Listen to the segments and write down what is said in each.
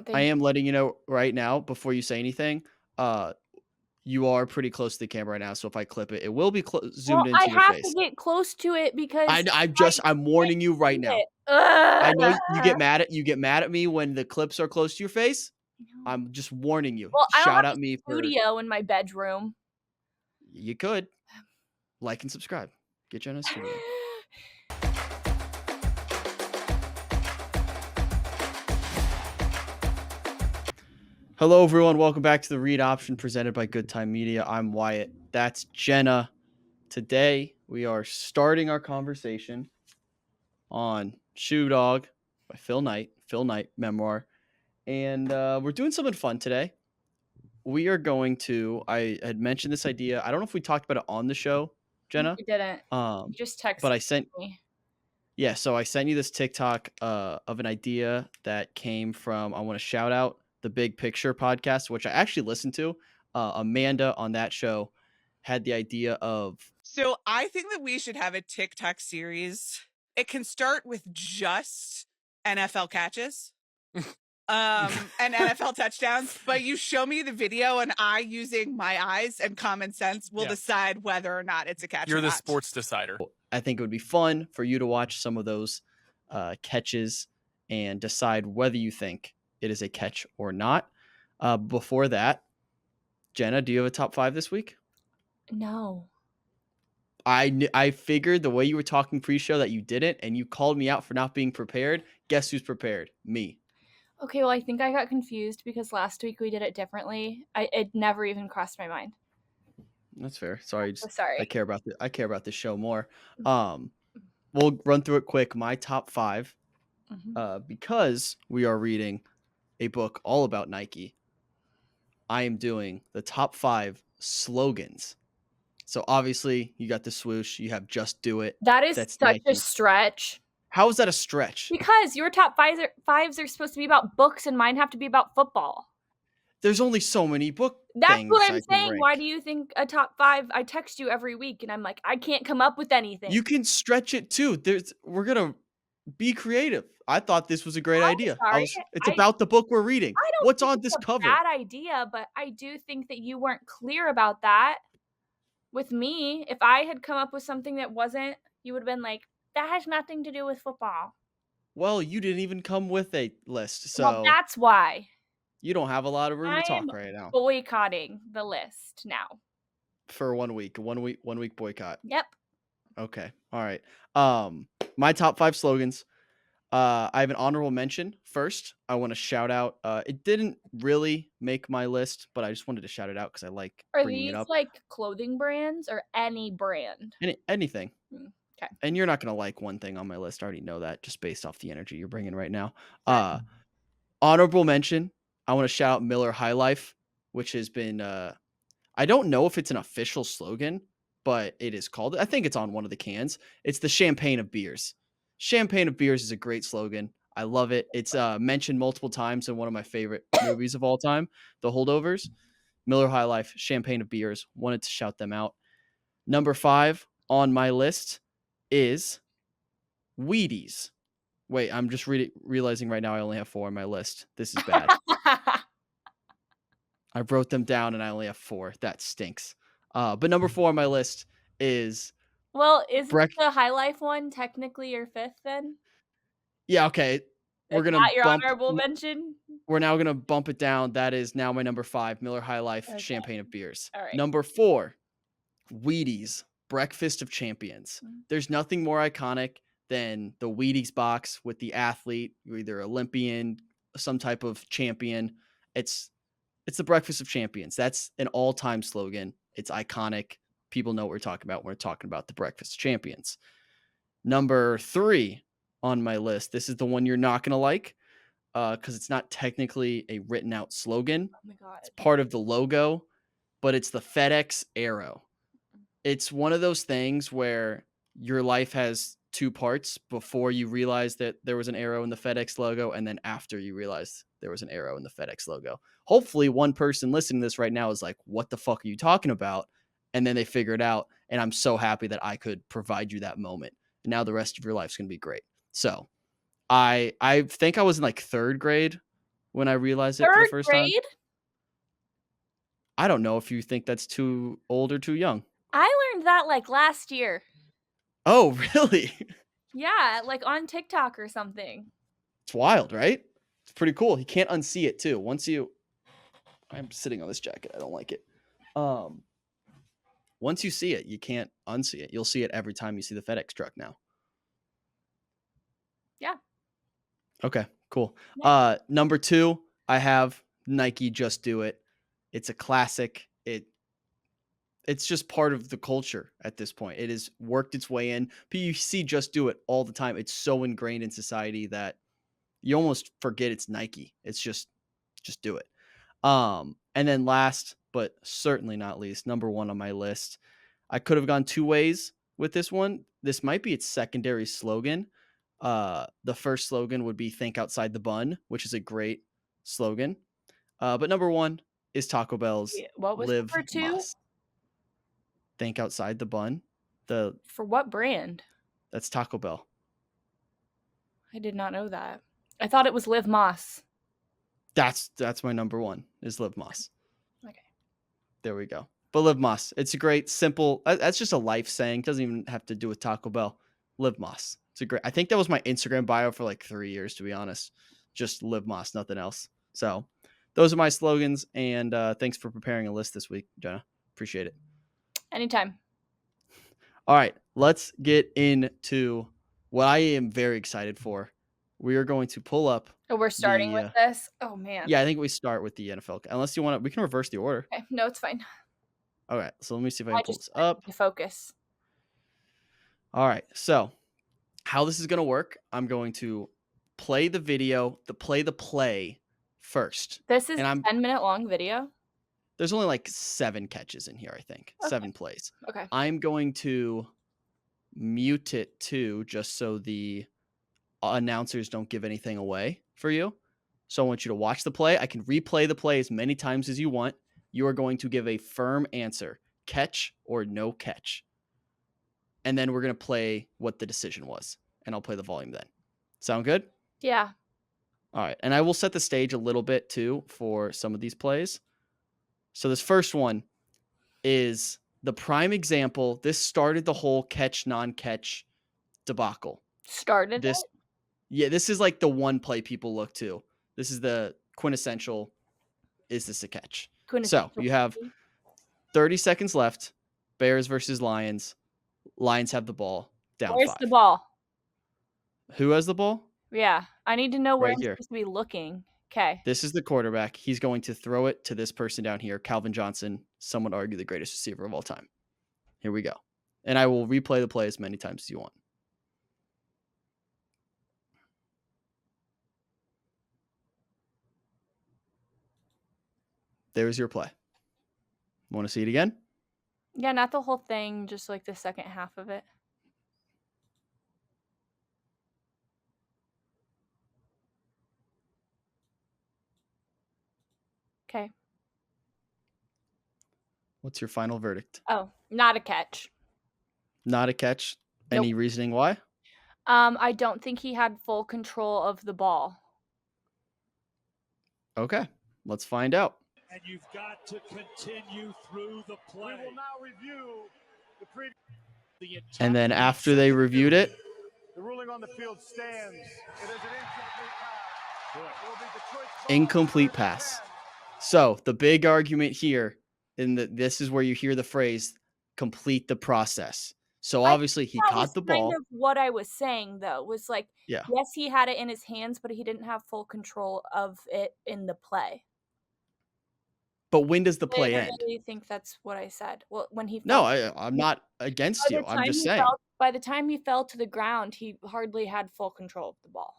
don't I think. am letting you know right now before you say anything. You are pretty close to the camera right now, so if I clip it, it will be Well, zoomed I into your have to face. get close to it because I I'm can't warning you right see now. it. Ugh. I know you get mad at me when the clips are close to your face. No. I'm just warning you. Well, I don't Shout have out a me for studio in my bedroom. you could like and subscribe. Get you in a studio. Hello, everyone. Welcome back to the Read Option presented by Good Time Media. I'm Wyatt. That's Jenna. Today, we are starting our conversation on Shoe Dog by Phil Knight memoir. And we're doing something fun today. We are going to, I had mentioned this idea. I don't know if we talked about it on the show, No, Jenna. you didn't. You Um, just but texted me. so I sent you this TikTok of an idea that came from, I want to shout out the Big Picture podcast, which I actually listened to. Amanda on that show had the idea of. So I think that we should have a TikTok series. It can start with just NFL catches. And NFL touchdowns, but you show me the video and I, using my eyes and common sense, will decide whether or not it's a catch. You're the sports decider. I think it would be fun for you to watch some of those catches and decide whether you think it is a catch or not. Before that, Jenna, do you have a top 5 this week? No. I figured the way you were talking pre-show that you didn't, and you called me out for not being prepared. Guess who's prepared? Me. Okay, well, I think I got confused because last week we did it differently. It never even crossed my mind. That's fair. Sorry, Sorry. I care about this show more. We'll run through it quick. My top 5, because we are reading a book all about Nike. I am doing the top 5 slogans. So obviously, you got the swoosh. You have "Just Do It." That is That's such Nike. a stretch. How is that a stretch? Because your top fives are supposed to be about books and mine have to be about football. There's only so many book That's things what I I'm can saying. rank. Why do you think a top 5? I text you every week and I'm like, I can't come up with anything. You can stretch it too. We're gonna be creative. I thought this was a great idea. Sorry. It's about the book we're reading. I don't What's think on this it's a cover? bad idea, but I do think that you weren't clear about that with me. If I had come up with something that wasn't, you would have been like, that has nothing to do with football. Well, you didn't even come with a list, so Well, that's why. you don't have a lot of room to I am talk right now. boycotting the list now. For 1 week. 1 week boycott. Yep. Okay. All right. My top 5 slogans. I have an honorable mention first. I want to shout out. It didn't really make my list, but I just wanted to shout it out because I like Are bringing these it up. like clothing brands or any brand? Anything. Okay. And you're not gonna like one thing on my list. I already know that just based off the energy you're bringing right now. Honorable mention. I want to shout out Miller High Life, which has been. I don't know if it's an official slogan, but it is called. I think it's on one of the cans. It's the champagne of beers. Champagne of beers is a great slogan. I love it. It's mentioned multiple times in one of my favorite movies of all time, The Holdovers. Miller High Life, champagne of beers. Wanted to shout them out. Number 5 on my list is Wheaties. Wait, I'm just realizing right now I only have 4 on my list. This is bad. I wrote them down and I only have 4. That stinks. But number 4 on my list is. Well, is the High Life one technically your 5th then? Yeah, okay. We're gonna not your bump. honorable mention. We're now gonna bump it down. That is now my number 5, Miller High Life, champagne of beers. All right. Number 4, Wheaties, breakfast of champions. There's nothing more iconic than the Wheaties box with the athlete, either Olympian, some type of champion. It's the breakfast of champions. That's an all-time slogan. It's iconic. People know what we're talking about when we're talking about the breakfast of champions. Number 3 on my list. This is the one you're not going to like because it's not technically a written out slogan. Oh my God. It's part of the logo, but it's the FedEx arrow. It's one of those things where your life has 2 parts: before you realize that there was an arrow in the FedEx logo, and then after you realize there was an arrow in the FedEx logo. Hopefully one person listening to this right now is like, what the fuck are you talking about? And then they figure it out. And I'm so happy that I could provide you that moment. And now the rest of your life's going to be great. So I think I was in like 3rd grade when I realized it for the 3rd first time. grade? I don't know if you think that's too old or too young. I learned that, like, last year. Oh, really? Yeah, like, on TikTok or something. It's wild, right? It's pretty cool. You can't unsee it too. I'm sitting on this jacket. I don't like it. Once you see it, you can't unsee it. You'll see it every time you see the FedEx truck now. Yeah. Okay, cool. Nice. Number 2, I have Nike Just Do It. It's a classic. It's just part of the culture at this point. It has worked its way in. But you see Just Do It all the time. It's so ingrained in society that you almost forget it's Nike. It's just do it. And then last, but certainly not least, number 1 on my list. I could have gone 2 ways with this one. This might be its secondary slogan. The first slogan would be "Think outside the bun," which is a great slogan. But number 1 is Taco Bell's Yeah, what was "Live number 2? Más." Think outside the bun. The For what brand? That's Taco Bell. I did not know that. I thought it was Live Moss. That's my number 1 is "Live Más." Okay. There we go. But "Live Más." It's a great, simple. That's just a life saying. Doesn't even have to do with Taco Bell. "Live Más." It's a great. I think that was my Instagram bio for like 3 years, to be honest. Just "Live Más," nothing else. So, those are my slogans. And thanks for preparing a list this week, Jenna. Appreciate it. Anytime. All right, let's get into what I am very excited for. We are going to pull up. Oh, we're starting with this? Oh, man. Yeah, I think we start with the NFL. Unless you want to, we can reverse the order. Okay. No, it's fine. All right, so let me see if I I can pull just this up. need to focus. All right, so how this is going to work, I'm going to play the video, play the play first. This is And a I'm 10-minute long video? There's only like 7 catches in here, I think. Okay. 7 plays. Okay. I'm going to mute it too, just so the announcers don't give anything away for you. So I want you to watch the play. I can replay the play as many times as you want. You are going to give a firm answer, catch or no catch. And then we're going to play what the decision was. And I'll play the volume then. Sound good? Yeah. All right. And I will set the stage a little bit too for some of these plays. So this first one is the prime example. This started the whole catch, non-catch debacle. Started it? Yeah, this is like the one play people look to. This is the quintessential, is this a catch? So you have 30 seconds left. Bears versus Lions. Lions have the ball. Down Where's 5. the ball? Who has the ball? Yeah, I need to know where Right I'm here. supposed to be looking. Okay. This is the quarterback. He's going to throw it to this person down here, Calvin Johnson. Some would argue the greatest receiver of all time. Here we go. And I will replay the play as many times as you want. There's your play. Want to see it again? Yeah, not the whole thing, just like the second half of it. Okay. What's your final verdict? Oh, not a catch. Not a catch. Nope. Any reasoning why? I don't think he had full control of the ball. Okay, let's find out. And you've got to continue through the play. We will now review the And then after they reviewed it, the ruling on the field stands. It is an incomplete pass. So the big argument here, this is where you hear the phrase "complete the process." So obviously he caught the ball. Kind of what I was saying though was like, yeah, yes, he had it in his hands, but he didn't have full control of it in the play. But when does the play end? I really think that's what I said. Well, when he no, I'm not against you. I'm just saying. By the time he fell to the ground, he hardly had full control of the ball.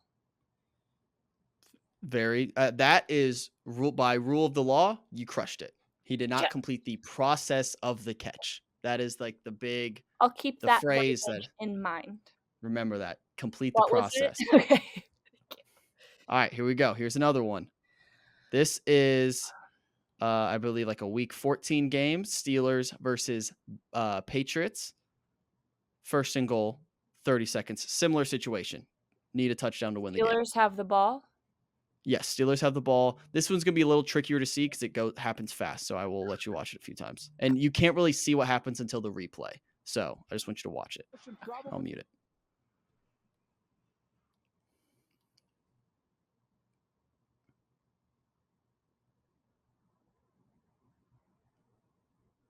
That is by rule of the law. You crushed it. He did not complete the process of the catch. That is like the big. I'll keep that phrase in mind. Remember that. Complete the process. Okay. All right, here we go. Here's another one. This is, I believe, like a week 14 game. Steelers versus Patriots. First and goal, 30 seconds. Similar situation. Need a touchdown to win the game. Steelers have the ball? Yes, Steelers have the ball. This one's going to be a little trickier to see because it happens fast. So I will let you watch it a few times. And you can't really see what happens until the replay. So I just want you to watch it. I'll mute it.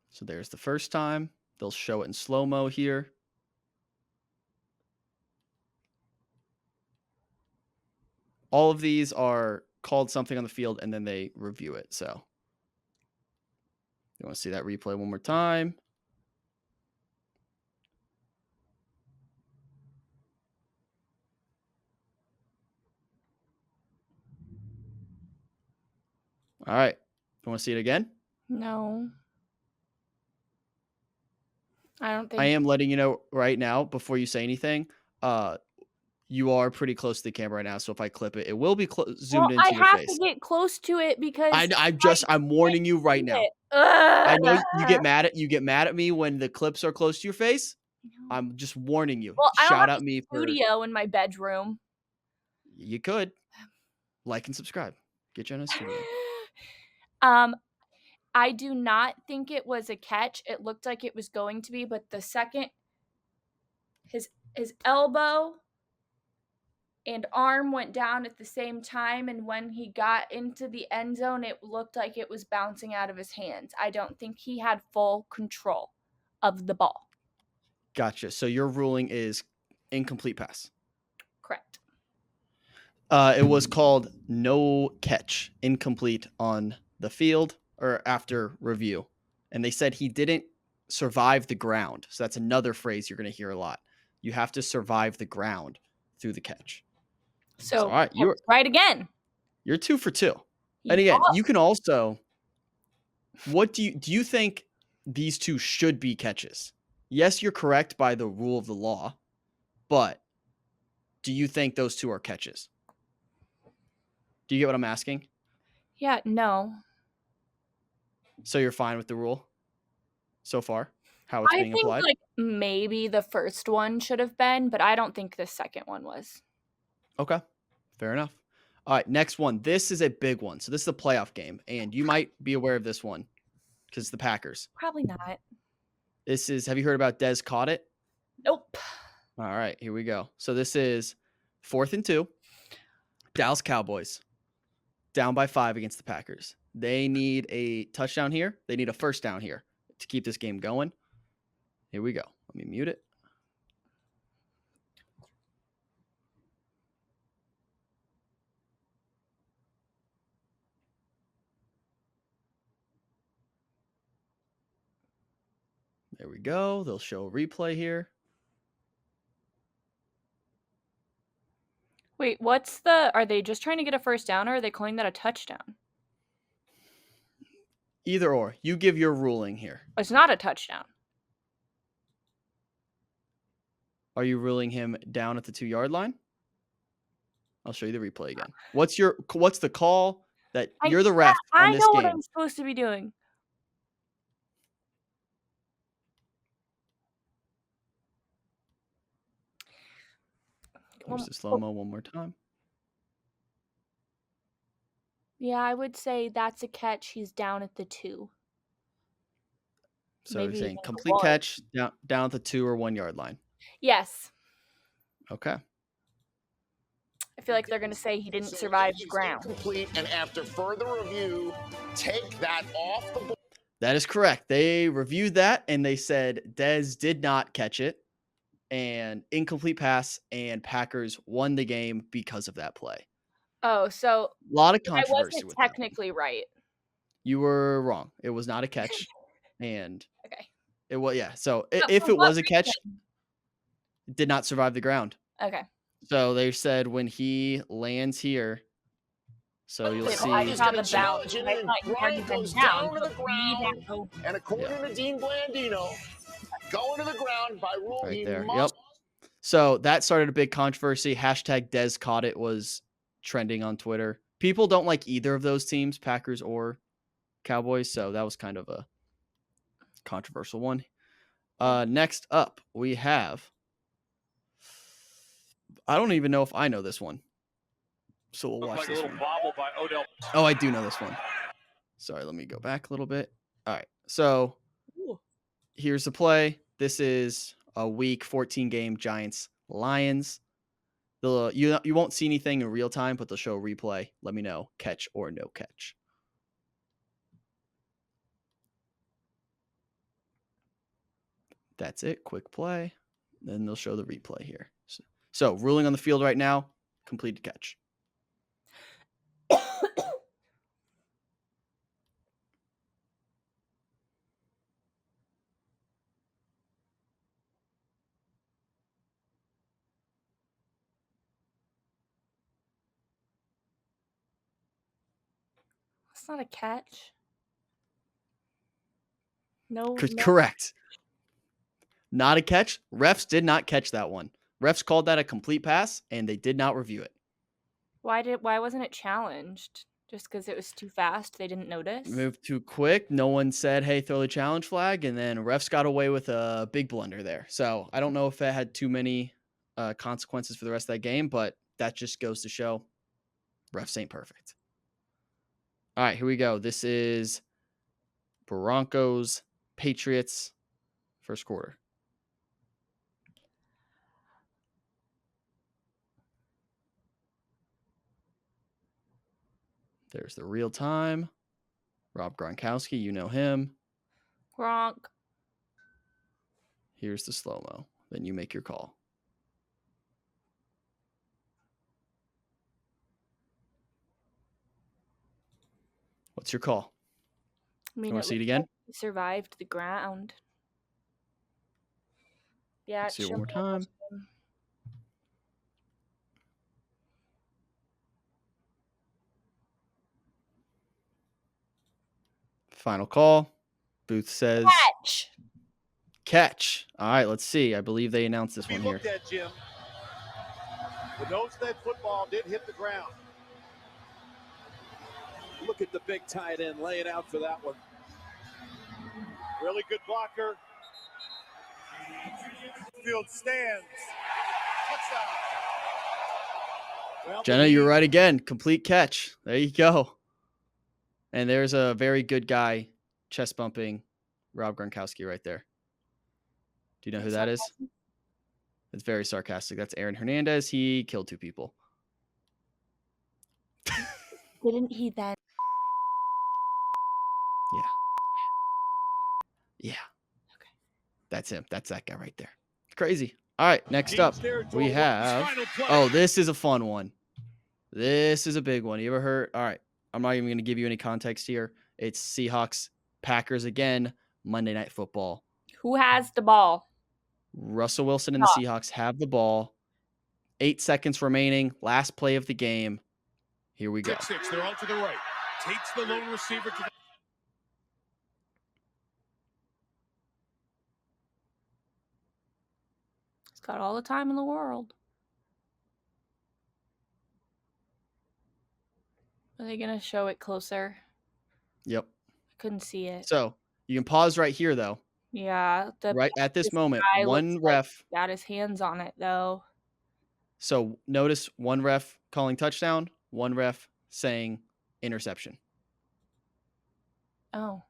So there's the first time. They'll show it in slow-mo here. All of these are called something on the field, and then they review it. So you want to see that replay one more time? All right. You want to see it again? No. I don't think I am letting you know right now before you say anything. You are pretty close to the camera right now, so if I clip it, it will be zoomed I into your have face. to get close to it because I'm warning you right now. I know you get mad at me when the clips are close to your face. I'm just warning you. Well, I don't Shout have out a me for studio in my bedroom. you could like and subscribe. Get Jenna a studio. I do not think it was a catch. It looked like it was going to be, but the second his elbow and arm went down at the same time, and when he got into the end zone, it looked like it was bouncing out of his hands. I don't think he had full control of the ball. Gotcha. So your ruling is incomplete pass. Correct. It was called no catch, incomplete on the field or after review. And they said he didn't survive the ground. So that's another phrase you're going to hear a lot. You have to survive the ground through the catch. So all right, you're right again. You're 2 for 2. And again, you can also what do you think these two should be catches? Yes, you're correct by the rule of the law, but do you think those two are catches? Do you get what I'm asking? Yeah, no. So you're fine with the rule so far? How it's being applied? I think maybe the first one should have been, but I don't think the second one was. Okay. Fair enough. All right, next one. This is a big one. So this is a playoff game, and you might be aware of this one because it's the Packers. Probably not. Have you heard about Dez caught it? Nope. All right, here we go. So this is 4th and 2. Dallas Cowboys down by 5 against the Packers. They need a touchdown here. They need a first down here to keep this game going. Here we go. Let me mute it. There we go. They'll show a replay here. Wait, are they just trying to get a first down or are they calling that a touchdown? Either or. You give your ruling here. It's not a touchdown. Are you ruling him down at the 2-yard line? I'll show you the replay again. What's the call that you're the ref on this I know game? what I'm supposed to be doing. Here's the slow-mo one more time. Yeah, I would say that's a catch. He's down at the 2. So you're saying complete catch down at the 2 or 1-yard line? Yes. Okay. I feel like they're going to say he didn't survive the ground. Complete, and after further review, take that off the board. That is correct. They reviewed that and they said Dez did not catch it and incomplete pass, and Packers won the game because of that play. Oh, so a lot of controversy. I wasn't technically right. You were wrong. It was not a catch, and okay. It was So if it was a catch, it did not survive the ground. Okay. So they said when he lands here, so you'll see. I saw the bounce. Brian goes down to the ground, and according to Dean Blandino, going to the ground by rule. Right there. Yep. So that started a big controversy. Hashtag Dez caught it was trending on Twitter. People don't like either of those teams, Packers or Cowboys. So that was kind of a controversial one. Next up, we have. I don't even know if I know this one. So we'll watch Like a this little one. bobble by Odell. Oh, I do know this one. Sorry, let me go back a little bit. All right. So here's the play. This is a week 14 game Giants Lions. You won't see anything in real time, but they'll show a replay. Let me know, catch or no catch. That's it. Quick play. Then they'll show the replay here. So ruling on the field right now, completed catch. That's not a catch. No. Correct. Not a catch. Refs did not catch that one. Refs called that a complete pass, and they did not review it. Why wasn't it challenged? Just because it was too fast, they didn't notice? Moved too quick. No one said, hey, throw the challenge flag, and then refs got away with a big blunder there. So I don't know if it had too many consequences for the rest of that game, but that just goes to show refs ain't perfect. All right, here we go. This is Broncos, Patriots, first quarter. There's the real time. Rob Gronkowski, you know him. Gronk. Here's the slow-mo. Then you make your call. What's your call? I mean, You want it to see it looks again? like he survived the ground. Yeah, See it one more showed time. him. Final call. Booth says Catch. catch. All right, let's see. I believe they announced this one here. Looked at, Jim. The nose of that football did hit the ground. Look at the big tight end laying out for that one. Really good blocker. Field stands. Touchdown. Well, Jenna, you're right again. Complete catch. There you go. And there's a very good guy chest bumping Rob Gronkowski right there. Do you know who that is? It's very sarcastic. That's Aaron Hernandez. He killed 2 people. Didn't he then? Yeah. Okay. That's him. That's that guy right there. Crazy. All right. Next up, we have. Oh, this is a fun one. This is a big one. You ever heard? All right. I'm not even going to give you any context here. It's Seahawks, Packers again, Monday Night Football. Who has the ball? Russell Wilson and the Seahawks have the ball. 8 seconds remaining. Last play of the game. Here we go. 6-6. They're on to the right. Takes the lone receiver to the. He's got all the time in the world. Are they going to show it closer? Yep. I couldn't see it. So you can pause right here, though. Yeah. Right at this moment, one ref got his hands on it, though. So notice one ref calling touchdown, one ref saying interception. Oh.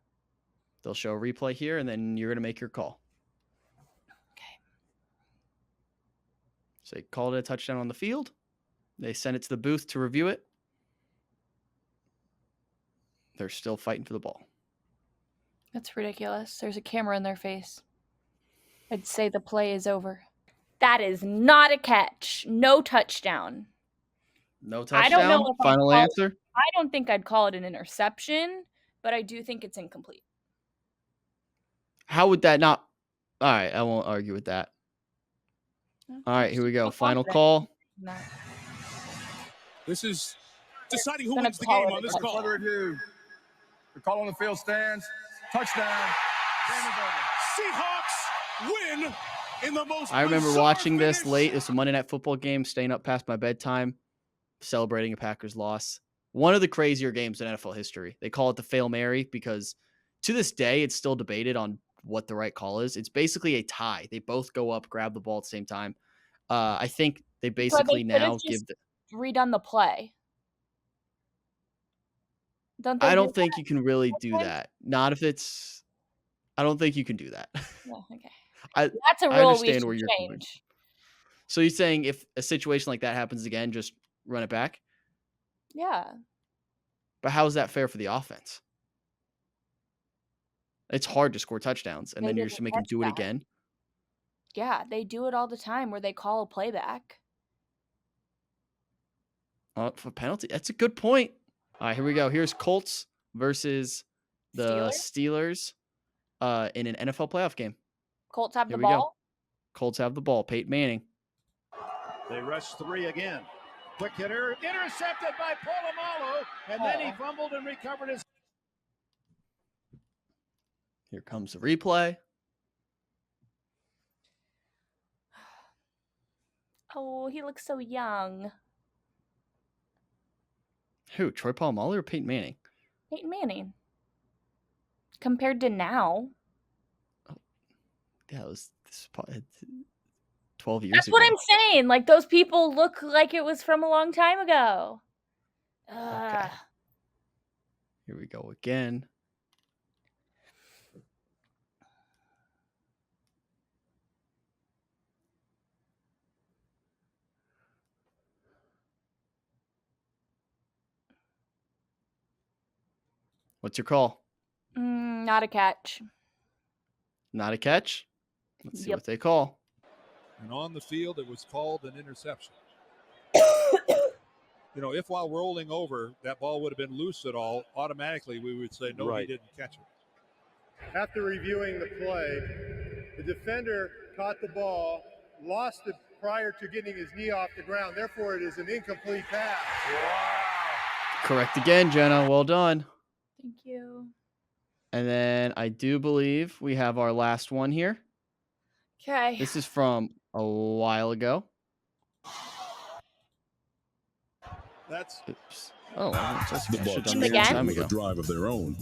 They'll show a replay here, and then you're going to make your call. Okay. So they called it a touchdown on the field. They sent it to the booth to review it. They're still fighting for the ball. That's ridiculous. There's a camera in their face. I'd say the play is over. That is not a catch. No touchdown. No touchdown? I don't know if Final answer? I don't think I'd call it an interception, but I do think it's incomplete. How would that not? All right, I won't argue with that. All right, here we go. Final call. This is deciding who wins the game on this call. The call on the field stands. Touchdown. Seahawks win in the most. I remember watching this late. It's a Monday Night Football game, staying up past my bedtime, celebrating a Packers loss. One of the crazier games in NFL history. They call it the Fail Mary because to this day, it's still debated on what the right call is. It's basically a tie. They both go up, grab the ball at the same time. I think they basically now give redone the play. Don't they I do don't think you can really that do sometimes? that. Not if it's I don't think you can do that. No, okay. I That's a I rule we understand should where you're coming. change. So you're saying if a situation like that happens again, just run it back? Yeah. But how is that fair for the offense? It's hard to score touchdowns, and They then you're just didn't gonna make them catch do it that. again? Yeah, they do it all the time where they call a playback. For penalty? That's a good point. All right, here we go. Here's Colts versus the Steelers? Steelers in an NFL playoff game. Colts have Here the we go. ball. Colts have the ball. Peyton Manning. They rush 3 again. Quick hitter, intercepted by Polamalu, and then he fumbled and recovered his. Here comes the replay. Oh, he looks so young. Who? Troy Polamalu or Peyton Manning? Peyton Manning. Compared to now. Yeah, it was 12 years That's ago. what I'm saying. Like, those people look like it was from a long time ago. Okay. Here we go again. What's your call? Not a catch. Not a catch? Let's see Yep. what they call. And on the field, it was called an interception. If while rolling over, that ball would have been loose at all, automatically we would say, no, he didn't catch it. After reviewing the play, the defender caught the ball, lost it prior to getting his knee off the ground. Therefore, it is an incomplete pass. Wow. Correct again, Jenna. Well done. Thank you. And then I do believe we have our last one here. Okay. This is from a while ago. That's oops. Oh, just The Bucks done a long time with ago. a drive of their own.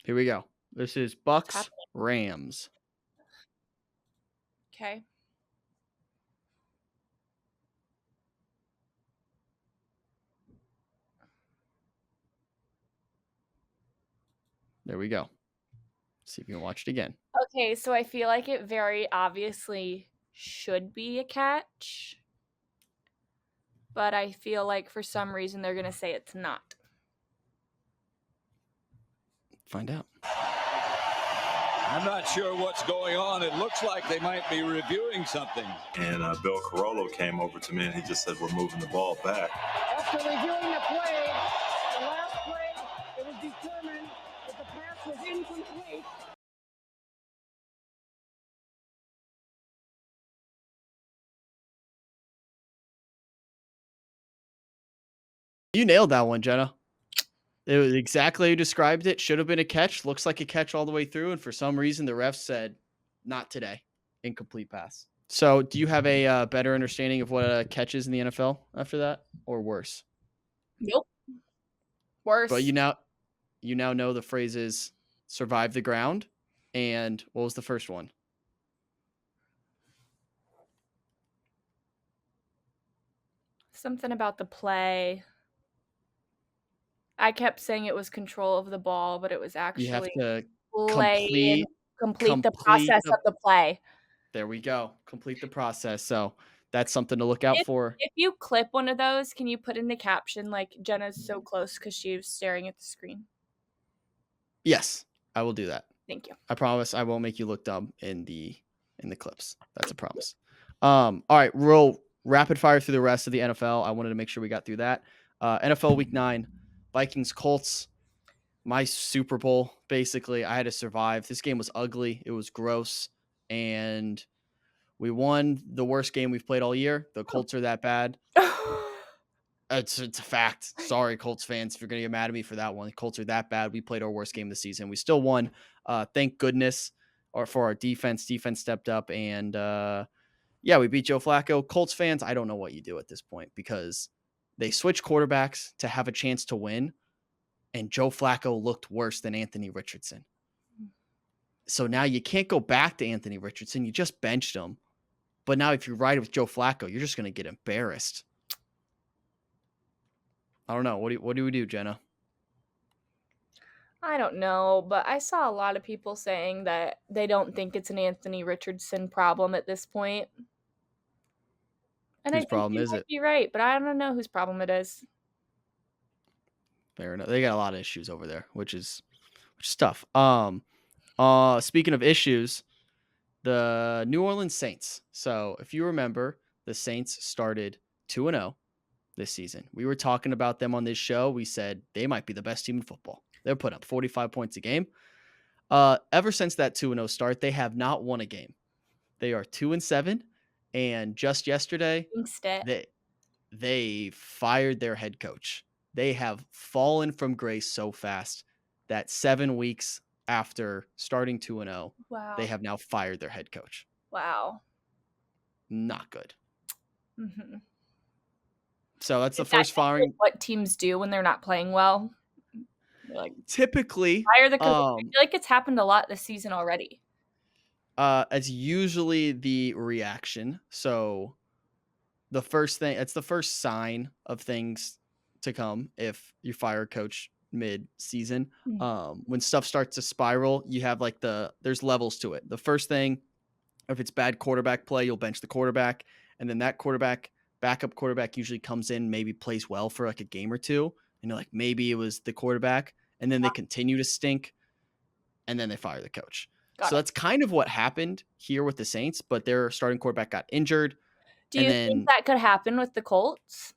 Here we go. This is Bucks Rams. Okay. There we go. See if you can watch it again. Okay, so I feel like it very obviously should be a catch. But I feel like for some reason they're going to say it's not. Find out. I'm not sure what's going on. It looks like they might be reviewing something. And Bill Carollo came over to me and he just said, we're moving the ball back. After reviewing the play, the last play, it was determined that the pass was incomplete. You nailed that one, Jenna. It was exactly how you described it. Should have been a catch. Looks like a catch all the way through. And for some reason, the refs said, not today. Incomplete pass. So do you have a better understanding of what a catch is in the NFL after that, or worse? Nope. Worse. But you now know the phrases survive the ground. And what was the first one? Something about the play. I kept saying it was control of the ball, but it was actually You have to complete the process of the play. There we go. Complete the process. So that's something to look out for. If you clip one of those, can you put in the caption like Jenna's so close because she was staring at the screen? Yes, I will do that. Thank you. I promise I won't make you look dumb in the clips. That's a promise. All right, real rapid fire through the rest of the NFL. I wanted to make sure we got through that. NFL Week 9, Vikings Colts. My Super Bowl, basically. I had to survive. This game was ugly. It was gross. And we won the worst game we've played all year. The Colts are that bad. It's a fact. Sorry, Colts fans, if you're going to get mad at me for that one. The Colts are that bad. We played our worst game of the season. We still won. Thank goodness for our defense. Defense stepped up. And, we beat Joe Flacco. Colts fans, I don't know what you do at this point because they switched quarterbacks to have a chance to win. And Joe Flacco looked worse than Anthony Richardson. So now you can't go back to Anthony Richardson. You just benched him. But now if you ride with Joe Flacco, you're just going to get embarrassed. I don't know. What do we do, Jenna? I don't know, but I saw a lot of people saying that they don't think it's an Anthony Richardson problem at this point. And I Whose think problem you is might it? be right, but I don't know whose problem it is. Fair enough. They got a lot of issues over there, which is tough. Speaking of issues, the New Orleans Saints. So, if you remember, the Saints started 2-0 this season. We were talking about them on this show. We said they might be the best team in football. They're putting up 45 points a game. Ever since that 2-0 start, they have not won a game. They are 2-7, and just yesterday, Instead. they fired their head coach. They have fallen from grace so fast that 7 weeks after starting 2-0, Wow. they have now fired their head coach. Wow. Not good. Mm-hmm. So that's the Is that first firing. what teams do when they're not playing well? They're like, Typically, fire the coach. I feel like it's happened a lot this season already. it's usually the reaction. So the first thing, it's the first sign of things to come if you fire a coach mid-season. When stuff starts to spiral, you have like there's levels to it. The first thing, if it's bad quarterback play, you'll bench the quarterback, and then that backup quarterback usually comes in, maybe plays well for like a game or two, and you're like, maybe it was the quarterback, and then they continue to stink, and then they fire the coach. So that's kind of what happened here with the Saints, but their starting quarterback got injured. Do you think that could happen with the Colts?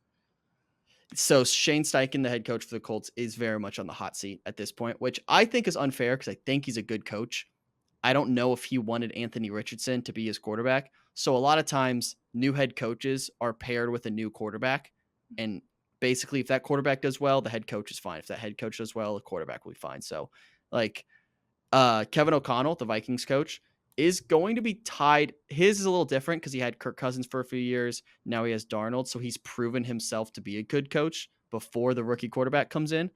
So Shane Steichen, the head coach for the Colts, is very much on the hot seat at this point, which I think is unfair because I think he's a good coach. I don't know if he wanted Anthony Richardson to be his quarterback. So a lot of times new head coaches are paired with a new quarterback. And basically if that quarterback does well, the head coach is fine. If that head coach does well, the quarterback will be fine. So like Kevin O'Connell, the Vikings coach, is going to be tied. His is a little different because he had Kirk Cousins for a few years. Now he has Darnold. So he's proven himself to be a good coach before the rookie quarterback comes in,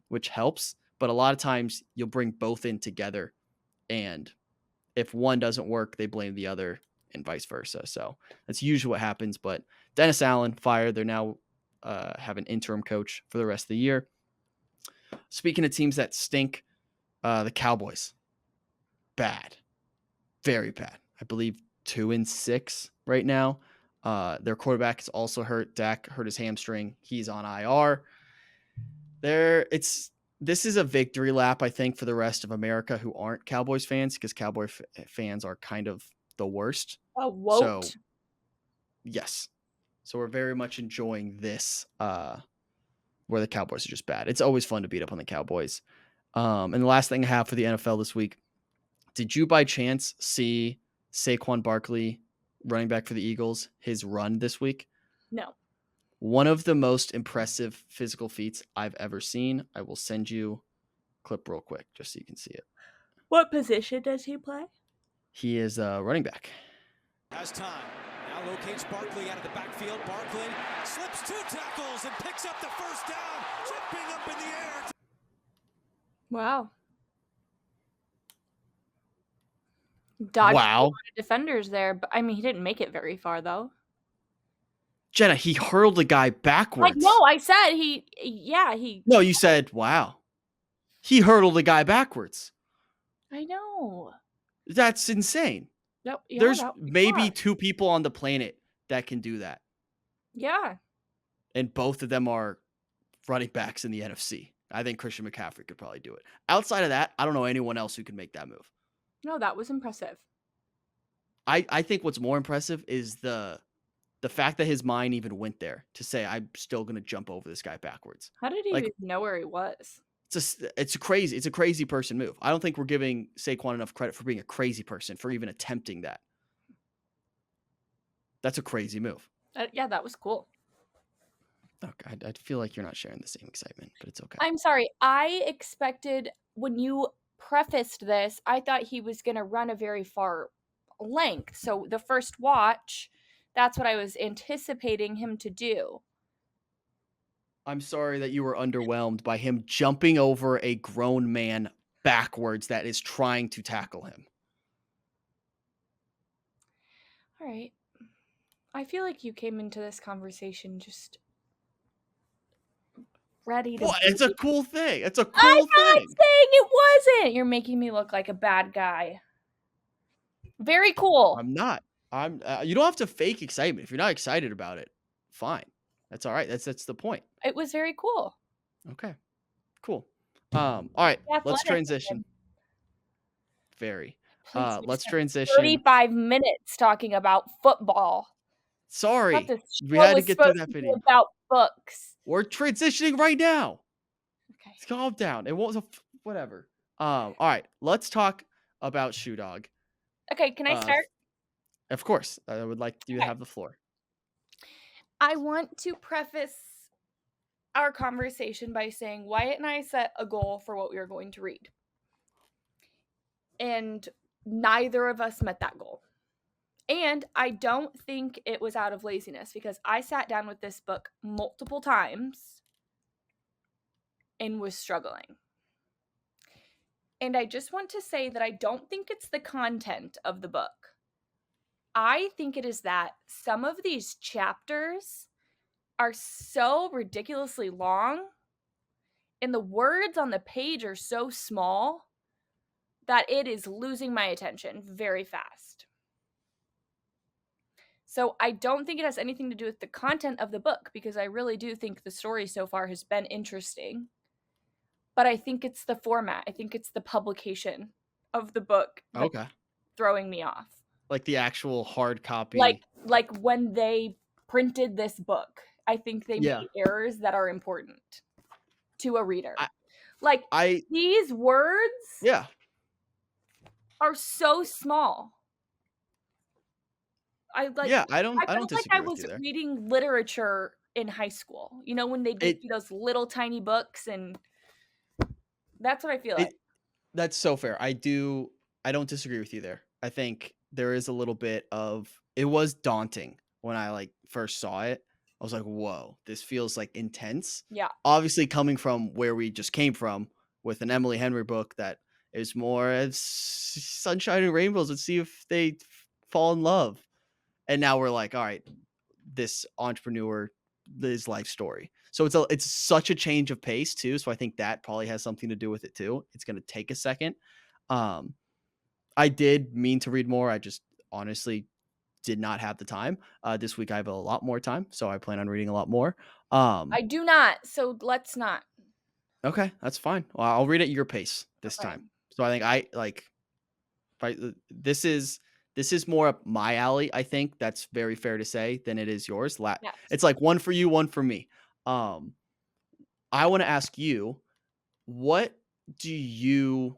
which helps. But a lot of times you'll bring both in together. And if one doesn't work, they blame the other and vice versa. So that's usually what happens. But Dennis Allen fired. They're now have an interim coach for the rest of the year. Speaking of teams that stink, the Cowboys. Bad. Very bad. I believe 2-6 right now. Their quarterback is also hurt. Dak hurt his hamstring. He's on IR. This is a victory lap, I think, for the rest of America who aren't Cowboys fans, because Cowboys fans are kind of the worst. A woat. So, yes. So we're very much enjoying this, where the Cowboys are just bad. It's always fun to beat up on the Cowboys. And the last thing I have for the NFL this week, did you by chance see Saquon Barkley, running back for the Eagles, his run this week? No. One of the most impressive physical feats I've ever seen. I will send you a clip real quick just so you can see it. What position does he play? He is a running back. Has time. Now locates Barkley out of the backfield. Barkley slips 2 tackles and picks up the first down, jumping up in the air. Wow. Dodged Wow. a lot of defenders there, but I mean, he didn't make it very far though. Jenna, he hurled the guy backwards. No, I said he. No, you said, wow. He hurdled the guy backwards. I know. That's insane. Nope. Yeah, There's maybe 2 people on the planet that can do that. Yeah. And both of them are running backs in the NFC. I think Christian McCaffrey could probably do it. Outside of that, I don't know anyone else who can make that move. No, that was impressive. I think what's more impressive is the fact that his mind even went there to say, I'm still going to jump over this guy backwards. How did he even know where he was? It's a crazy person move. I don't think we're giving Saquon enough credit for being a crazy person for even attempting that. That's a crazy move. Yeah, that was cool. Okay, I feel like you're not sharing the same excitement, but it's okay. I'm sorry. I expected when you prefaced this, I thought he was going to run a very far length. So the first watch, that's what I was anticipating him to do. I'm sorry that you were underwhelmed by him jumping over a grown man backwards that is trying to tackle him. All right. I feel like you came into this conversation just ready to What? It's a bleed. cool thing. It's a I'm cool not thing. saying it wasn't. You're making me look like a bad guy. Very cool. I'm not. You don't have to fake excitement. If you're not excited about it, fine. That's all right. That's the point. It was very cool. Okay. Cool. All right. Let's Athleticism. transition. Very. Please, we Let's spent transition. 35 minutes talking about football. Sorry. Thought this We show had to was get through supposed that to be video. about books. We're transitioning right now. Okay. Calm down. It won't. Whatever. All right. Let's talk about Shoe Dog. Okay, can I start? Of course. I would like you to have the floor. I want to preface our conversation by saying Wyatt and I set a goal for what we were going to read. And neither of us met that goal. And I don't think it was out of laziness, because I sat down with this book multiple times and was struggling. And I just want to say that I don't think it's the content of the book. I think it is that some of these chapters are so ridiculously long and the words on the page are so small that it is losing my attention very fast. So I don't think it has anything to do with the content of the book, because I really do think the story so far has been interesting. But I think it's the format. I think it's the publication of the book that's throwing me off. Like the actual hard copy. Like when they printed this book, I think they made errors that are important to a reader. These words are so small. I don't disagree like I with was you there. reading literature in high school. You know, when they give you those little tiny books, and that's what I feel like. That's so fair. I don't disagree with you there. I think there is a little bit of, it was daunting when I first saw it. I was like, whoa, this feels intense. Yeah. Obviously coming from where we just came from with an Emily Henry book that is more as sunshine and rainbows. Let's see if they fall in love. And now we're like, all right, this entrepreneur, this life story. So it's such a change of pace too. So I think that probably has something to do with it too. It's going to take a second. I did mean to read more. I just honestly did not have the time. This week I have a lot more time, so I plan on reading a lot more. I do not, so let's not. Okay, that's fine. Well, I'll read at your pace this time. So I think this is more up my alley. I think that's very fair to say than it is yours. Yes. It's like one for you, one for me. I want to ask you, what do you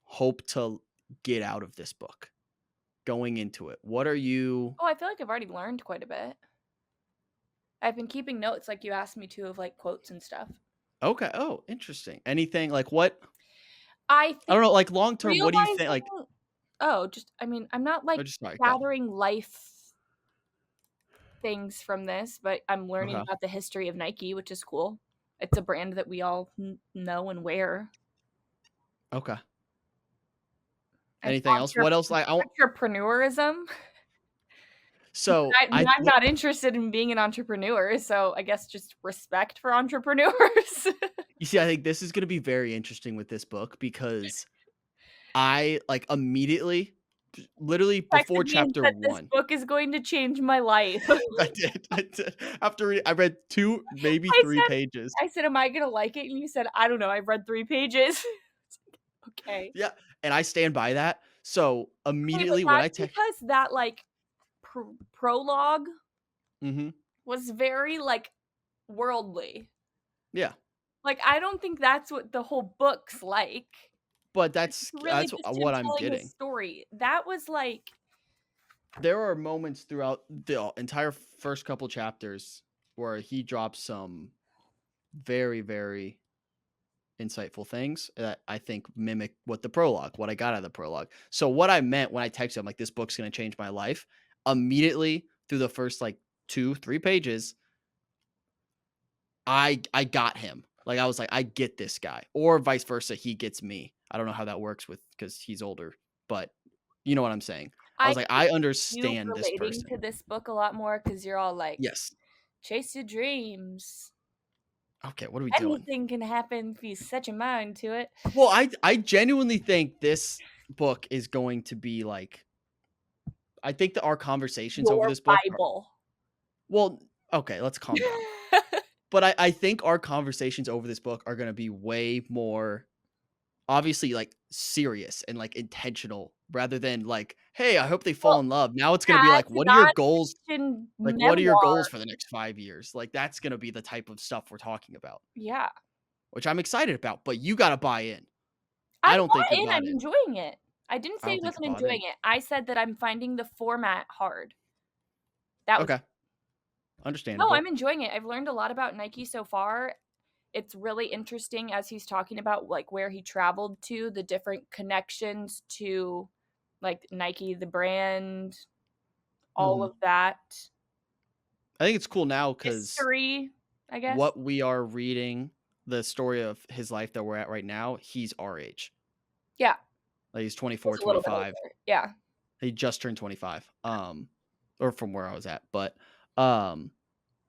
hope to get out of this book going into it? What are you? Oh, I feel like I've already learned quite a bit. I've been keeping notes like you asked me to of quotes and stuff. Okay. Oh, interesting. Anything what? I don't know. Long term, what do you think? I'm not gathering life things from this, but I'm learning about the history of Nike, which is cool. It's a brand that we all know and wear. Okay. Anything else? What else? Entrepreneurism. So I'm not interested in being an entrepreneur, so I guess just respect for entrepreneurs. You see, I think this is going to be very interesting with this book, because I immediately, literally before chapter 1, this book is going to change my life. I did. After I read 2, maybe 3 pages. I said, "Am I going to like it?" And you said, "I don't know. I've read 3 pages." Okay. Yeah, and I stand by that. So immediately when I text, because that prologue mm-hmm. was very worldly. Yeah. I don't think that's what the whole book's like. But that's what I'm getting. A story that was there are moments throughout the entire first couple chapters where he drops some very, very insightful things that I think mimic what I got out of the prologue. So what I meant when I texted him, this book's going to change my life, immediately through the first 2-3 pages, I got him. I was like, I get this guy, or vice versa. He gets me. I don't know how that works because he's older, but you know what I'm saying. I was like, I understand this person. To this book a lot more because you're all yes, chase your dreams. Okay, what are we doing? Anything can happen if you set your mind to it. Well, I genuinely think this book is going to be like, I think that our conversations over Your this book are, Bible. well, okay, let's calm down. But I think our conversations over this book are going to be way more obviously like serious and like intentional rather than like, hey, I hope they fall Well, in love. Now it's going to be yeah, like, it's a what are your goals? nonfiction Like, what are your goals memoir. for the next 5 years? Like, that's going to be the type of stuff we're talking about, Yeah. which I'm excited about. But you got to buy in. I'm I don't think bought you're in, bought I'm in. enjoying it. I didn't I say I don't think you're wasn't bought in. enjoying it. I said that I'm finding the format hard. That was Okay, No, understandable. I'm enjoying it. I've learned a lot about Nike so far. It's really interesting as he's talking about, like, where he traveled to, the different connections to, like, Nike, the brand, all Mhm. of that. I think it's cool now because History, I guess. what we are reading, the story of his life that we're at right now, he's our age. Yeah. Like he's He's 24, a little bit 25. older. Yeah. He just turned 25. Or from where I was at. But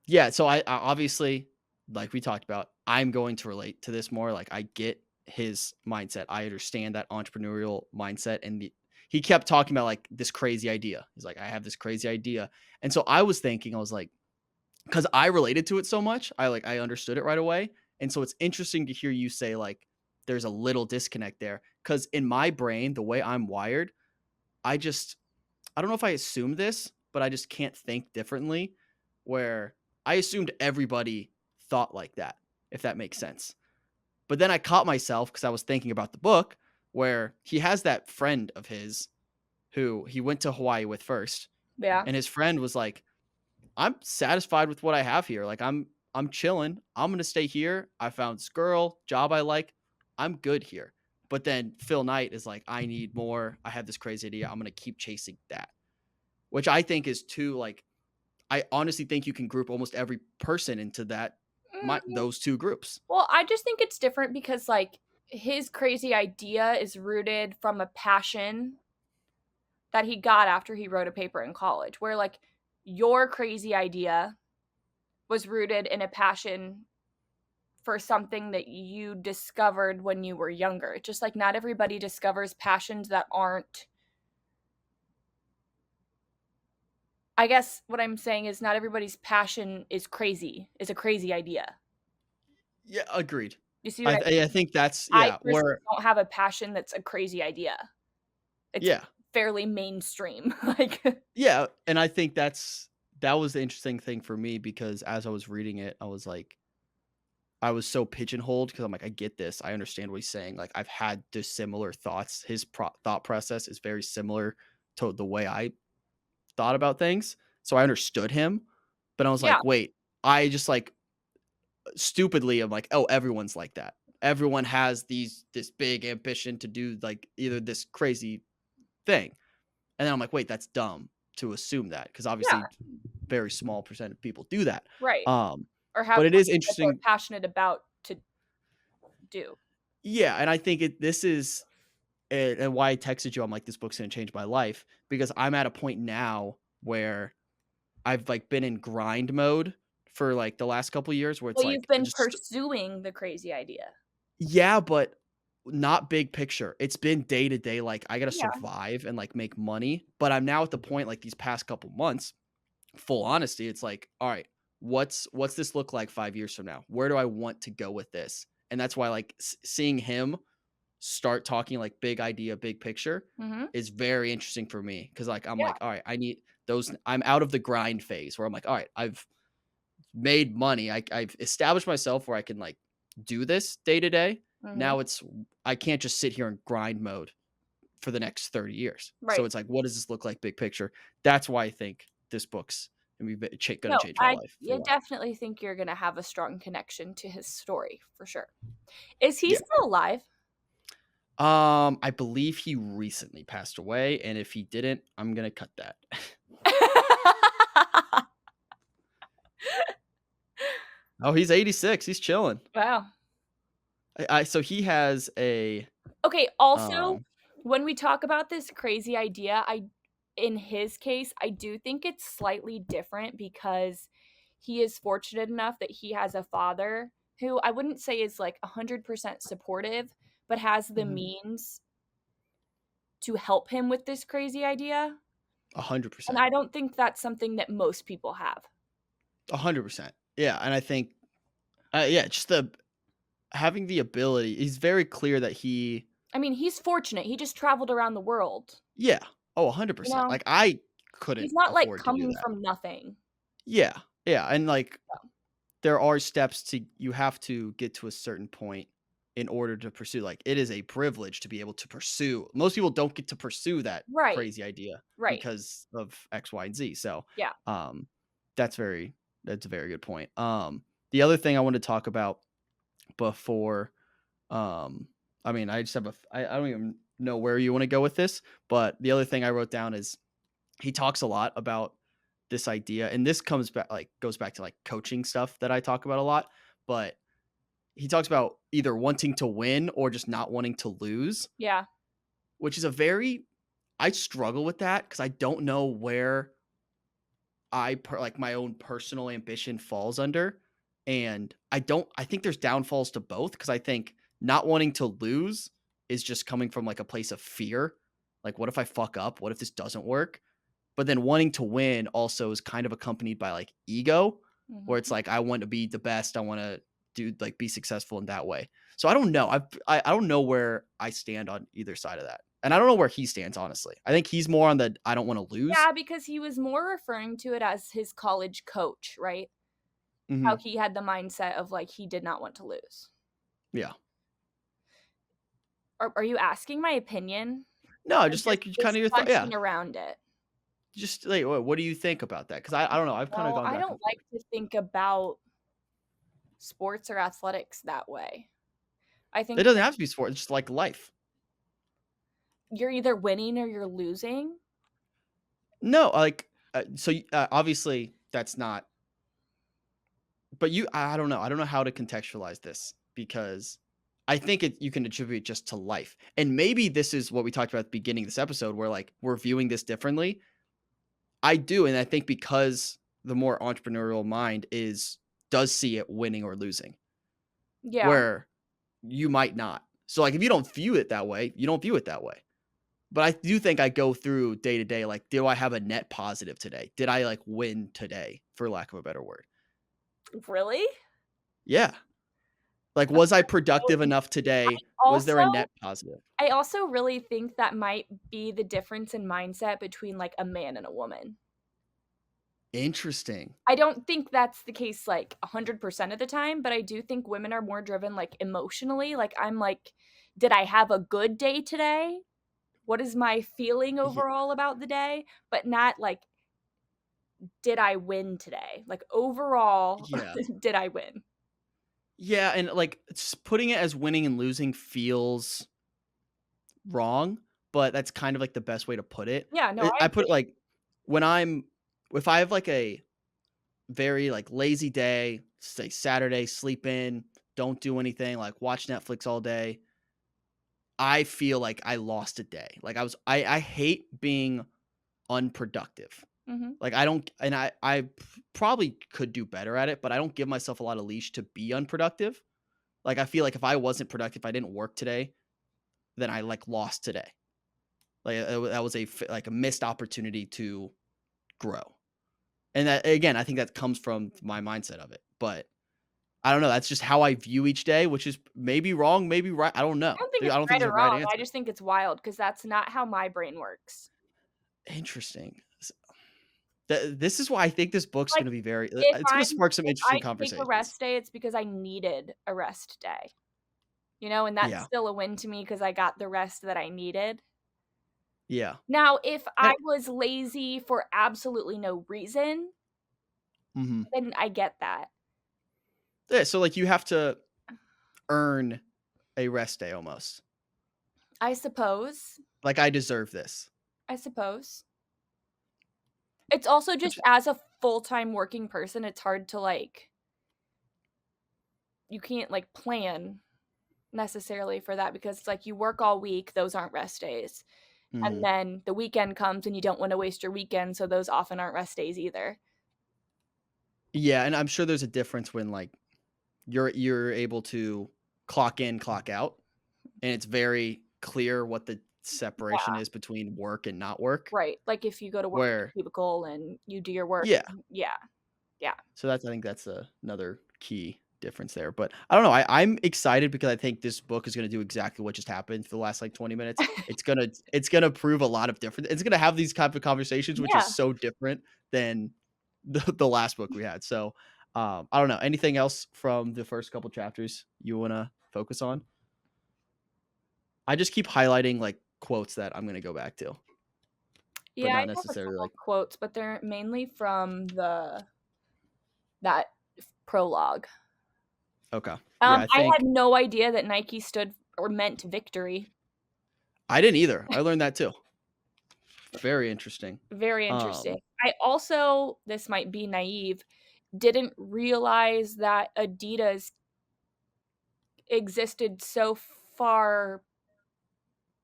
yeah, so I obviously, like we talked about, I'm going to relate to this more. Like I get his mindset. I understand that entrepreneurial mindset. And he kept talking about like this crazy idea. He's like, I have this crazy idea. And so I was thinking, I was like, because I related to it so much, I understood it right away. And so it's interesting to hear you say like there's a little disconnect there. Cause in my brain, the way I'm wired, I don't know if I assumed this, but I just can't think differently. Where I assumed everybody thought like that, if that makes sense. But then I caught myself because I was thinking about the book where he has that friend of his who he went to Hawaii with first. Yeah. And his friend was like, I'm satisfied with what I have here. Like I'm chilling. I'm gonna stay here. I found this girl, job I like. I'm good here. But then Phil Knight is like, I need more. I have this crazy idea. I'm gonna keep chasing that. Which I think is too like I honestly think you can group almost every person into those two groups. Well, I just think it's different because, like, his crazy idea is rooted from a passion that he got after he wrote a paper in college, where, like, your crazy idea was rooted in a passion for something that you discovered when you were younger. It's just like not everybody discovers passions that aren't. I guess what I'm saying is not everybody's passion is a crazy idea. Yeah, agreed. You see what I mean? I think that's I yeah, personally where don't have a passion that's a crazy idea. It's yeah. fairly mainstream, like Yeah, and I think that was the interesting thing for me because as I was reading it, I was like I was so pigeonholed because I'm like, I get this. I understand what he's saying. Like I've had the similar thoughts. His thought process is very similar to the way I thought about things. So I understood him, but I was Yeah. like, wait, I just like stupidly I'm like, oh, everyone's like that. Everyone has this big ambition to do like either this crazy thing. And then I'm like, wait, that's dumb to assume that because Yeah. obviously very small percent of people do that. Right. Or have But it is something that they're interesting. passionate about to do. Yeah, and I think this is and why I texted you. I'm like, this book's gonna change my life because I'm at a point now where I've like been in grind mode for like the last couple years where it's Well, you've like been just pursuing the crazy idea. yeah, but not big picture. It's been day to day. Like I gotta Yeah. survive and like make money. But I'm now at the point like these past couple months, full honesty, it's like, all right, what's this look like 5 years from now? Where do I want to go with this? And that's why like seeing him start talking like big idea, big picture Mhm. is very interesting for me. Cause like I'm Yeah. like, all right, I need those. I'm out of the grind phase where I'm like, all right, I've made money. I've established myself where I can like do this day to day. Mhm. Now I can't just sit here in grind mode for the next 30 years. So Right. it's like, what does this look like big picture? That's why I think this book's gonna change No, my life for a while. definitely think you're gonna have a strong connection to his story for sure. Is he Yeah. still alive? I believe he recently passed away, and if he didn't, I'm gonna cut that. Oh, he's 86. He's chilling. Wow. So he has a Okay, also, um when we talk about this crazy idea, in his case, I do think it's slightly different because he is fortunate enough that he has a father who I wouldn't say is like 100% supportive, but has the means to help him with this crazy idea. 100%. And I don't think that's something that most people have. 100%. Yeah, and I think, just having the ability. He's very clear that he. I mean, he's fortunate. He just traveled around the world. Yeah. Oh, You 100%. know, Like I he's couldn't not like afford to do coming that. from nothing. Yeah. Yeah, and like there are steps to you have to get to a certain point in order to pursue. Like it is a privilege to be able to pursue. Most people don't get to pursue that Right. crazy idea Right. because of X, Y, and Z. So, Yeah. that's a very good point. The other thing I wanted to talk about before, I mean, I just have I don't even know where you want to go with this, but the other thing I wrote down is he talks a lot about this idea, and this goes back to like coaching stuff that I talk about a lot, but he talks about either wanting to win or just not wanting to lose, Yeah. which is I struggle with that because I don't know where like my own personal ambition falls under. And I think there's downfalls to both because I think not wanting to lose is just coming from like a place of fear. Like, what if I fuck up? What if this doesn't work? But then wanting to win also is kind of accompanied by like ego, where it's like, I want to be the best. I want to be successful in that way. So I don't know. I don't know where I stand on either side of that. And I don't know where he stands, honestly. I think he's more on the I don't want to lose. Yeah, because he was more referring to it as his college coach, right? How he had the mindset of like he did not want to lose. Yeah. Are you asking my opinion? No, just like kind of your thought. Yeah. Around it. Just like what do you think about that? Because I don't know. I've kind of gone back. I don't like to think about sports or athletics that way. I think it doesn't have to be sports. It's just like life. You're either winning or you're losing. No, like obviously that's not. But I don't know. I don't know how to contextualize this because I think you can attribute just to life. And maybe this is what we talked about at the beginning of this episode where like we're viewing this differently. I do, and I think because the more entrepreneurial mind does see it winning or losing. Yeah. Where you might not. So like if you don't view it that way, you don't view it that way. But I do think I go through day to day like, do I have a net positive today? Did I like win today, for lack of a better word? Really? Yeah. Like, was I productive enough today? Was there a net positive? I also really think that might be the difference in mindset between like a man and a woman. Interesting. I don't think that's the case like 100% of the time, but I do think women are more driven like emotionally. Like I'm like, did I have a good day today? What is my feeling overall about the day? But not like, did I win today? Like overall, did I win? Yeah, and like putting it as winning and losing feels wrong, but that's kind of like the best way to put it. Yeah, no, I put it like if I have like a very like lazy day, say Saturday, sleep in, don't do anything, like watch Netflix all day, I feel like I lost a day. Like I hate being unproductive. Like I don't, and I probably could do better at it, but I don't give myself a lot of leash to be unproductive. Like I feel like if I wasn't productive, I didn't work today, then I like lost today. Like that was a missed opportunity to grow. And that, again, I think that comes from my mindset of it. But I don't know. That's just how I view each day, which is maybe wrong, maybe right. I don't know. I don't think I don't it's think right there's or a right wrong. answer. I just think it's wild because that's not how my brain works. Interesting. This is why I think this book's Like, going to be it's going to spark some interesting conversations. If I take a rest day, it's because I needed a rest day. You know, and that's still a win to me because I got the rest that I needed. Yeah. Now, if I was lazy for absolutely no reason, then I get that. Yeah, so like you have to earn a rest day almost. I suppose. Like I deserve this. I suppose. It's also just as a full-time working person, it's hard to like you can't like plan necessarily for that because it's like you work all week, those aren't rest days. And then the weekend comes and you don't want to waste your weekend, so those often aren't rest days either. Yeah, and I'm sure there's a difference when like you're able to clock in, clock out, and it's very clear what the separation Yeah. is between work and not work. Right. Like if you go to work in Where a cubicle and you do your work. yeah. Yeah. Yeah. So I think that's another key difference there. But I don't know. I'm excited because I think this book is gonna do exactly what just happened for the last like 20 minutes. It's gonna prove a lot of different. It's gonna have these type of conversations, which is Yeah. so different than the last book we had. So I don't know. Anything else from the first couple chapters you wanna focus on? I just keep highlighting like quotes that I'm gonna go back to, but Yeah, I not have a necessarily couple like quotes, but they're mainly from that prologue. okay. Yeah, I I had think no idea that Nike stood or meant victory. I didn't either. I learned that too. Very interesting. Very Um, interesting. I also, this might be naive, didn't realize that Adidas existed so far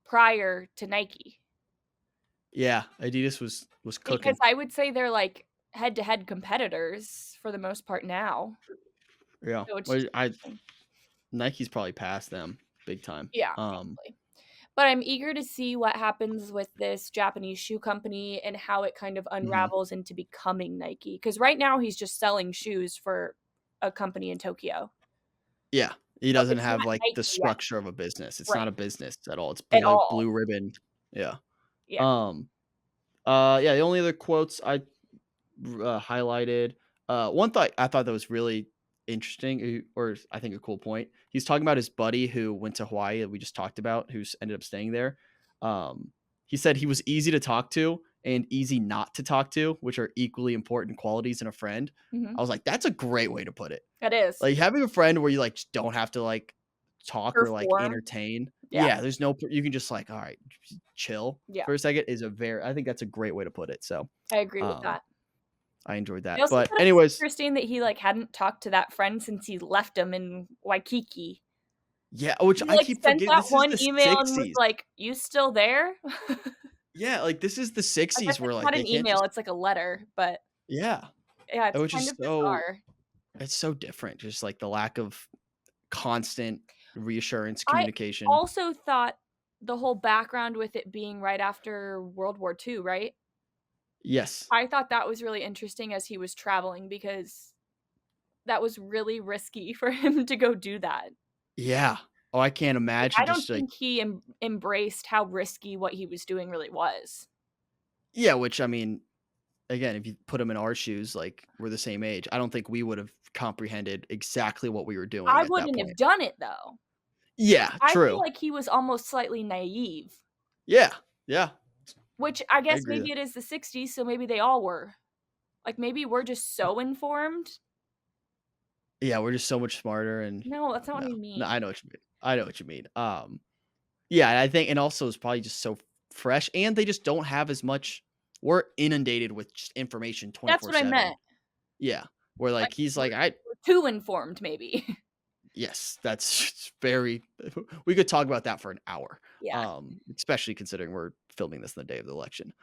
prior to Nike. yeah, Adidas was Because cooking. I would say they're like head-to-head competitors for the most part now. Yeah. So it's Well, just I interesting. Nike's probably past them big time. Yeah, probably. But I'm eager to see what happens with this Japanese shoe company and how it kind of Mhm. unravels into becoming Nike. Because right now he's just selling shoes for a company in Tokyo. Yeah. He So doesn't it's have not like Nike the yet. structure of a business. It's Right. not a business at all. It's At blue all. ribbon. Yeah. Yeah. Um yeah, the only other quotes I highlighted. One thought I thought that was really interesting, or I think a cool point. He's talking about his buddy who went to Hawaii that we just talked about, who's ended up staying there. He said he was easy to talk to and easy not to talk to, which are equally important qualities in a friend. Mhm. I was like, that's a great way to put it. It is. Like having a friend where you like just don't have to like talk or like Perform. entertain. Yeah. Yeah, there's no you can just like all right, chill Yeah. for a second is I think that's a great way to put it. So I agree with um that. I enjoyed I that. also But thought it was anyways, interesting that he, like, hadn't talked to that friend since he left him in Waikiki. yeah, which He, I like, keep sent forgetting that this is one the email and was 60s. like, "You still there?" Yeah, like this is the I guess 60s where it's like not they an can't email, just it's like a letter, but yeah, yeah, it's which kind is of bizarre. it's so different. Just like the lack of constant reassurance, I communication. also thought the whole background with it being right after World War II, right? Yes. I thought that was really interesting as he was traveling because that was really risky for him to go do that. Yeah. Oh, I can't Like, imagine I don't just like think he embraced how risky what he was doing really was. yeah, which I mean, again, if you put him in our shoes, like we're the same age, I don't think we would have comprehended exactly what we were doing I at that wouldn't point. have done it though. Like, Yeah, I feel true. like he was almost slightly naive, Yeah. Yeah. which I I guess agree maybe that. it is the '60s, so maybe they all were. Like, maybe we're just so informed. Yeah, we're just so much smarter and No, that's not what no. I No, mean. I know what you mean. I know what you mean. Yeah, I think and also it's probably just so fresh and they just don't have as much we're inundated with just information That's what I 24/7. meant. Yeah. Where like Like, he's we're like, I too informed maybe. yes, that's very we could talk about that for an hour. Yeah. Especially considering we're filming this on the day of the election.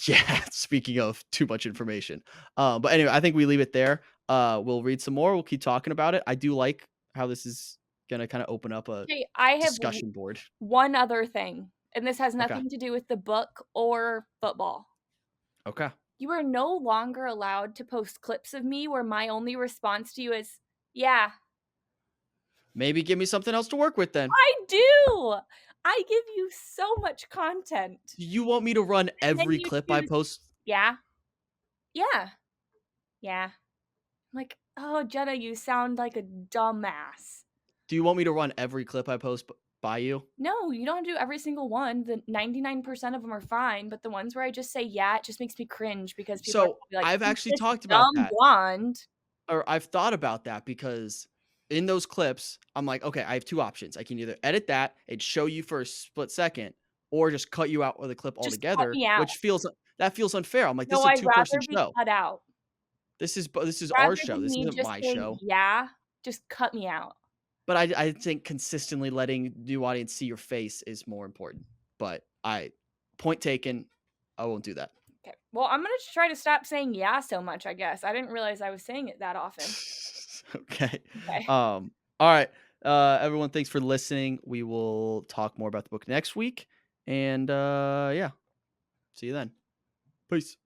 Yeah, speaking of too much information. But anyway, I think we leave it there. We'll read some more. We'll keep talking about it. I do like how this is gonna kind of open up a Okay, I have discussion board. one other thing, and this has Okay. nothing to do with the book or football. Okay. You are no longer allowed to post clips of me where my only response to you is, "Yeah, Maybe give me something else to work with then. I do. I give you so much content." Do you want me to run And then every you clip I choose, post? "Yeah, yeah, yeah." I'm like, "Oh, Jenna, you sound like a dumbass." Do you want me to run every clip I post by you? No, you don't do every single one. The 99% of them are fine, but the ones where I just say, "Yeah," it just makes me cringe because people are So gonna be like, I've "Who's actually this talked about dumb that. blonde?" Or I've thought about that because in those clips, I'm like, okay, I have two options. I can either edit that and show you for a split second, or just cut you out of the clip Just cut altogether, me out. which feels that feels unfair. I'm like, this No, is a I'd two-person rather be show. cut out. This is our Rather show. than This me isn't just my saying, show. "Yeah," just cut me out. But I think consistently letting new audience see your face is more important. But point taken, I won't do that. Okay. Well, I'm gonna try to stop saying "yeah" so much, I guess. I didn't realize I was saying it that often. Okay. Okay. All right. Everyone, thanks for listening. We will talk more about the book next week. And yeah. See you then. Peace.